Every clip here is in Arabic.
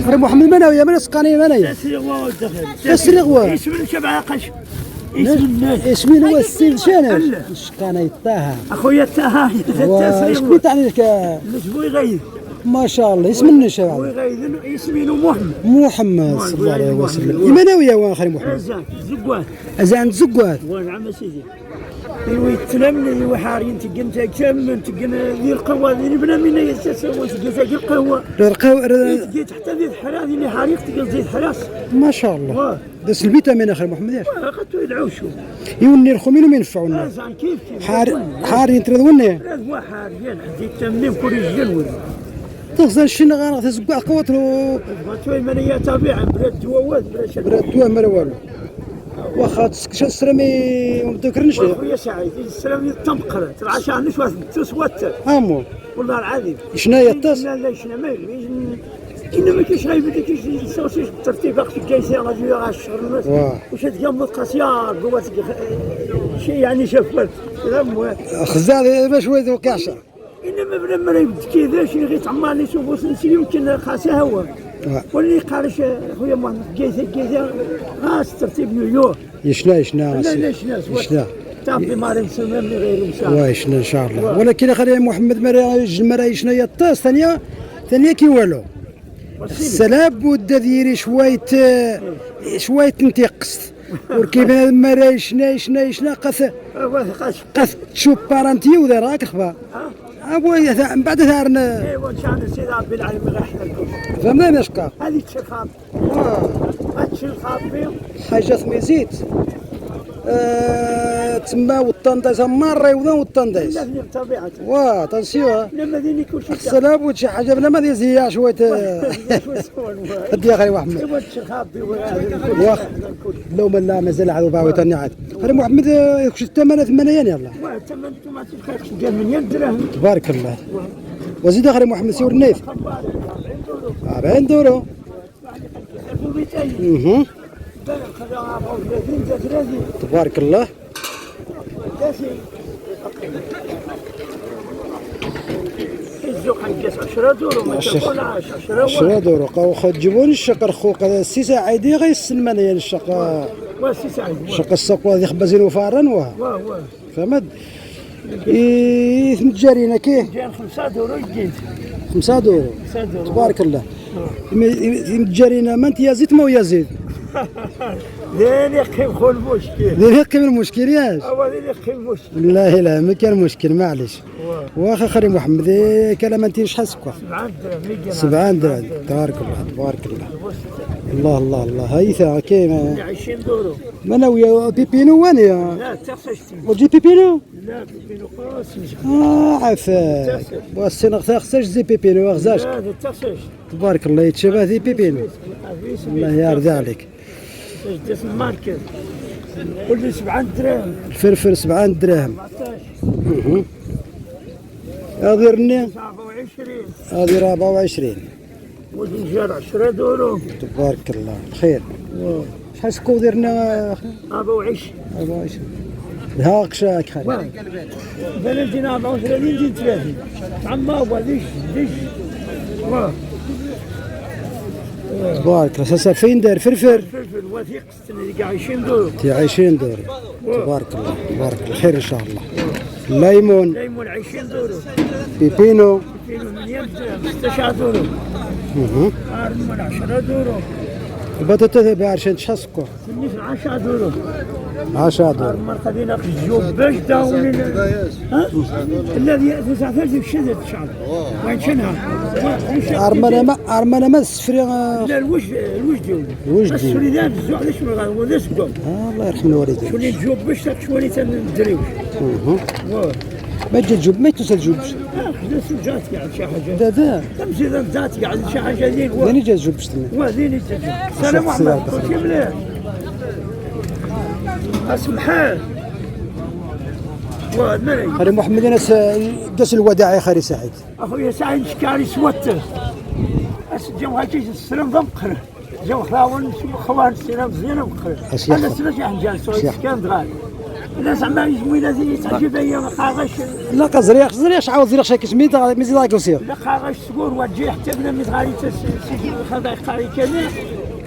خري محمد مناوي من اسقاني منايا تسرغوا اسم شبع قش اسم الناس اسمي هو السيد شانش شقاني طه اخويا طه واش كنت عليك شبو يغير ما شاء الله اسم النشا شبو يغير اسمي محمد محمد صلى الله عليه وسلم مناوي وين خري محمد ازان زقوات ازان زقوات ونعم سيدي ايوا يتلمني ايوا حارين تقن كم تقن ذي القهوه ذي بنا من يسوي تقن القهوه تقن حتى ذي الحراس اللي حريق تقن زي الحراس ما شاء الله داس الفيتامين اخي محمد ياش اخذتو يدعوشو يوني الخمين وما ينفعونا ازان كيف حارين ترضوني هو حارين حديت تمني كل يجلون تغزل شنو غير تزقع قوتلو بغاتو منيا طبيعه براد دوات براد دوا ما والو واخا تسكش السرامي وما تذكرنيش خويا سعيد السلام تنقر العشاء نشوى تسوات امو والله العظيم شناهي الطاس لا شنو ما كنا ما كاينش غايب ديك السوسيس بالترتيب اختي جايسه غادي على الشهر واش تقام القاسيه قوات شي يعني شفت خزال باش ويدو كاشا انما بلا ما يبدا كذا شي غير تعمرني شوفوا يمكن خاصه هو واللي قالش خويا محمد جايسه غاس ترتيب يو يشنا لا تابي مارين سمم غير مساعد وايشنا ان شاء الله ولكن اخي محمد مرا شنو هي الطاس ثانيه كي والو السلاب ودا ديري شويه نتيقص وركيب مرا شنا قث تشوف بارانتي وذا راك خفا ابويا من بعد ثارنا ايوا ان شاء الله سيدي ربي العالمين غير يحفظكم فما مشكا هذيك شي خاطر هادشي الخاطبي حاجه ثميزيت تما والطنداز مره يوضا والطنداز لا بطبيعه تنسيوها لما ذيني كل شيء السلام وشي حاجه بلا ما زيا شويه هدي يا خي محمد ايوا شي خاطبي واخ لو ما مازال عاد باغي ثاني عاد خي محمد واش الثمن 8 يلا الثمن انتم ما تلقاش ديال 8 درهم تبارك الله وزيد اخي محمد سيور النيف 40 دورو تبارك الله الزوق حنقص 10 دورو ما تقول 10 دورو واخا تجيبوني الشقر خوك هذا السي سعيدي غيسلم انايا الشقه واسي سعيد شقه السوق هذه خبازين وفارن واه فهمت متجارينا كيه جاي 5 دورو يجي 5 دورو تبارك الله متجارينا ما انت يزيد ما يزيد ذين يقيم خو المشكل ذين يقيم المشكل ياش ذين يقيم المشكل لا ما كان مشكل معليش واخا خري محمد كلام انت شحال سكر 7 درهم تبارك الله الله هيثا كيما 20 دورو مناوي بيبينو وانيا لا تخشش وجي بيبينو لا بيبينو قاسي عفاك والسنغ تخسرش زي بيبينو غزاش لا تخشش تبارك الله يتشبه ذي بيبينو الله يرضى عليك جات الماركت قول 7 دراهم الفلفل 7 دراهم هذه رني 24 هذه 24 والدنجال 10 دورو تبارك الله خير شحال سكو درنا 24 هاك شاك خير بلدنا 34 دين 30 عما هو ديش تبارك الله سا فين داير فلفل وثيق كاع 20 دورو 20 دورو تبارك الله خير ان شاء الله الليمون 20 دورو بيبينو 16 دورو هرمون 10 دورو البطاطا بعرشان شحال سكر 10 دورو 10 دورو هرمون خلينا في الجوب باش داوني الذي 19 شدت شعر وين شنها ارمانا ما السفري لا الوجد ديالو السفري ذا الزوع ليش ما هو ذا سكون الله يرحم الوالدين شولي الجوب باش شولي تندريوش ما تجي الجوب ما توصل الجوب لا سجات قاعد شي حاجه دا تمشي ذات قاعد شي حاجه ذين وين جا الجوب شتنا وذين السلام عليكم كلشي مليح اسمحان خري محمد ناس داس الوداع يا خري سعيد اخويا سعيد شكاري سوته جاو هاكي السلام ضمقره جاو خلاون خوان السلام زينه وقره انا سنه جا نجال سوي سكان دغال لا زعما يجمينا زي تعجب هي خاغش. لا قزريق شعاود زريق شاكش ميزي داك وسير. لا خاغش صغور وتجي حتى بنا متغاري تسجل خذا قاري كامل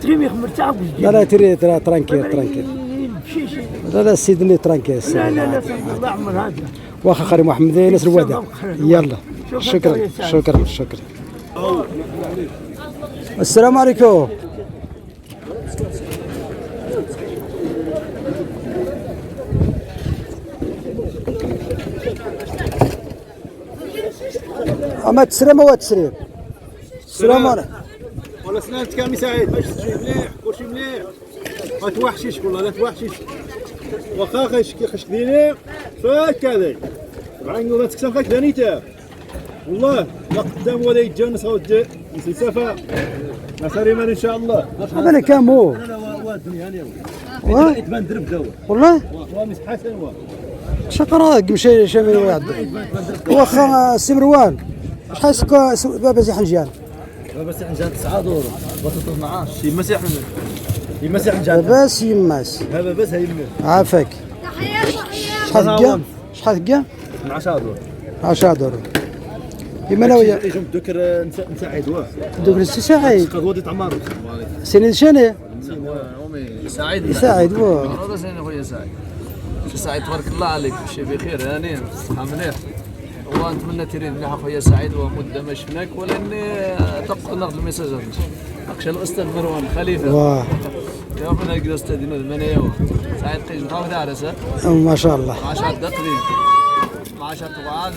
تغيمي مرتاح وجدي. لا تري ترانكيل. لا سيدني ترانكيل. لا الله عمر هذا. واخا خري محمد ناس الوداع. يلا شكرا. السلام عليكم. أما تسرم هو تسرم. السلام عليكم. والله سلامتك يا سعيد باش تجي مليح كلشي مليح ما توحشيش والله لا توحشيش واخا خش ديني فاك هذاك طبعا ما تكسب فاك دانيته والله لا قدام ولا يتجانس غود مسلسفه ما سليمان ان شاء الله هذا كام هو لا وا الدنيا هانيه يتبان درب دوا والله وا مس حسن وا شكرا مشي شامل واحد واخا سي مروان شحال سكو بابا زي حنجان بابا سي حنجان 9 دور بطاطا 12 يمسح حنجان بس يماس هذا بس هيمس عافاك شحال كاع 10 دور 10 دور كيما انا ويا يجم دوكر نساعد واه دوك السعيد غادي تعمر سنين شنو سعيد واه هذا زين خويا سعيد. شي سعيد تبارك الله عليك شي بخير هانين صحة مليح ونتمنى تيرين مليح خويا سعيد ومده ما شفناك ولاني تبقى ناخذ الميساج هكذا الاستاذ مروان خليفه واه ربنا يقدر استاذنا المنايا سعيد قيج نحاول عرس ما شاء الله 10 دقيقة 10 طبعات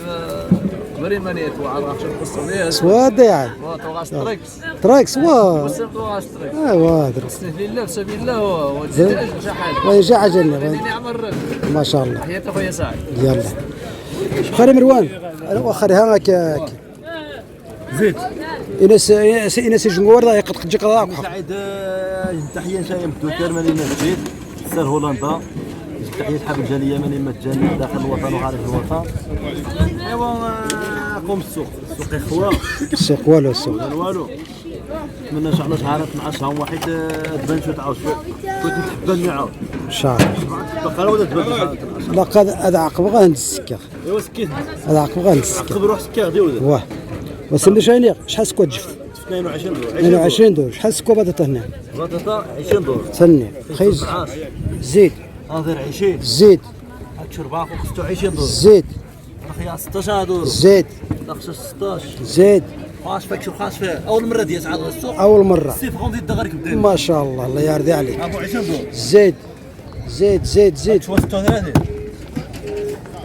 بري منيت وعلى عشان قصة ليه سواد يعني وتوغاش تركس تراكس واه وسم توغاش تركس واه استهدي الله في سبيل الله وتزيد شحال ويجي عجلنا خليني عمر ما شاء الله تحياتي خويا سعيد. يلا خير مروان واخر هاك زيد إنس الجمهور راه قد تجيك راك سعيد تحيه شايم دوكر ماني مسجد سير هولندا تحيه حاب الجاليه ماني مجاني داخل الوطن وخارج الوطن ايوا قوم السوق اخوه السوق والو السوق والو نتمنى ان شاء الله شهر 12 واحد تبان شويه تعاود كنت نحبني عاود ان شاء الله بقى ولا تبان لقد هذا عقب غاند السكه ايوا سكيت هذا عقب غاند السكه عقب روح سكه غادي ولد واه وسند شايني شحال سكوت جفت 22 دور 22 دور شحال سكو بطاطا هنا بطاطا 20 دور ثني خيز 17 زيد هذا 20 زيد هاك شرباق 26 دور زيد اخي 16 دور زيد ناقص 16 زيد خاص فيك شو خاص فيه اول مره ديال على السوق اول مره السيف غادي يدغرك بدين ما شاء الله الله يرضي عليك ابو 20 دور زيد زيد شو 36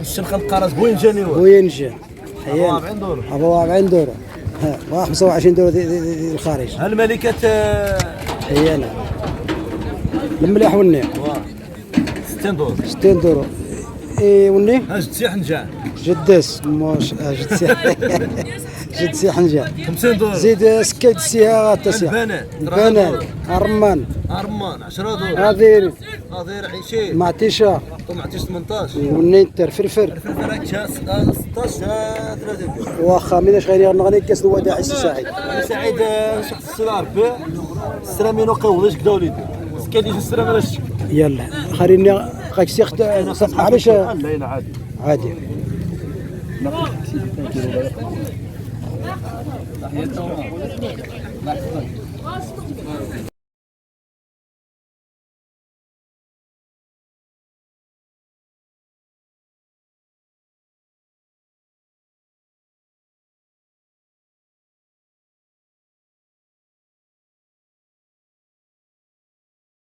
الشنخه القرص بوين جاني هو وينجي ابو 40 دور ابو 40 دور ها 25 دور دي الخارج الملكه حيانا المليح والنيق 60 دور 60 دور اي والنيق هاج تسيح حنجان جدس موش جد سي حنجان 50 دور زيد سكيت سيها تسيح البنان الرمان 10 دور هذير 20 معتيشة طمعتيش 18 والنيتر فرفر الفلفل 16 30 واخا ميناش غير نغني كاس الوداع سي سعيد سعيد شخص السلار السرامينو قولش كدا وليدي سكادي السرام راه يلا خليني غاك سيخت علاش لا لا عادي عادي